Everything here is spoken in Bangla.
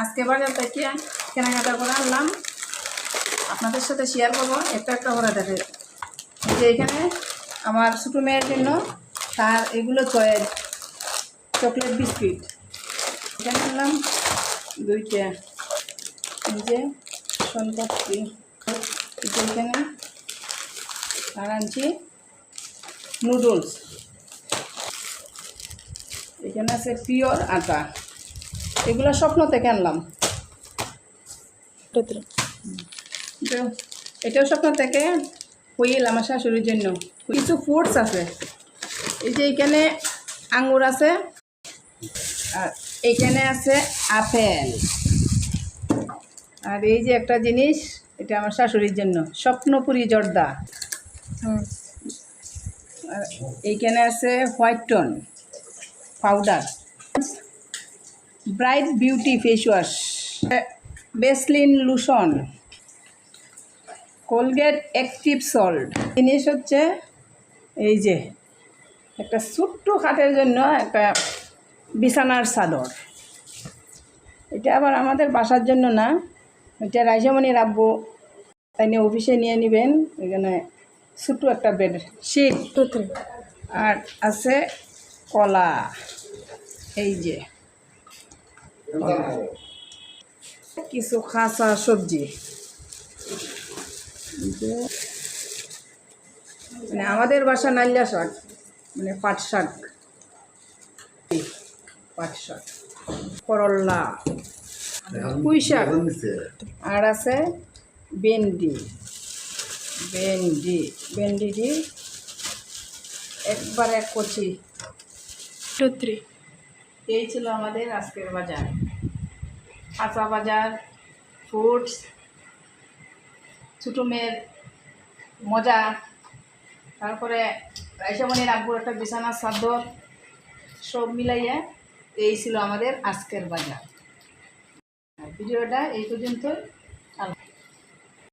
আজকে বাজার থেকে কেনাকাটা করে আনলাম, আপনাদের সাথে শেয়ার করবো একটা একটা করে দেখে। যে এখানে আমার ছোটো মেয়ের জন্য তার এগুলো চকলেট বিস্কিট এখানে আনলাম দুইটা। এই যে সোনপাপড়ি এখানে, আর আনছি নুডলস, এখানে আছে পিওর আটা। এগুলো স্বপ্ন থেকে আনলাম, এটাও স্বপ্ন থেকে হইল আমার শাশুড়ির জন্য। কিছু ফ্রুটস আছে, এই যে এইখানে আঙ্গুর আছে, আর এইখানে আছে আপেল, আর এই যে একটা জিনিস, এটা আমার শাশুড়ির জন্য স্বপ্নপুরি জর্দা। আর এইখানে আছে white tone powder, bright beauty face wash, Vaseline lotion, Colgate active salt. জিনিস হচ্ছে এই যে একটা ছোট্ট খাটের জন্য একটা বিছানার চাদর। এটা আবার আমাদের বাসার জন্য না, এটা রাইসামণি রাখবো, তাই নিয়ে অফিসে নিয়ে নেবেন। এখানে ছোট্ট একটা বেড শিট, আর আছে কলা, এই যে কিছু খাসা সবজি। মানে আমাদের বাসা নাইলা শাক, মানে পাট শাক, করল্লা, পুঁই শাক, আর আছে ভেন্ডি দি একবারে কচি। এই ছিল আমাদের আজকের বাজার, কাঁচা বাজার, ফ্রুটস, ছোটো মেয়ের মজা, তারপরে রাইসামণির আব্বুর একটা বিছানার চাদর, সব মিলাইয়া এই ছিল আমাদের আজকের বাজার। ভিডিওটা এই পর্যন্ত।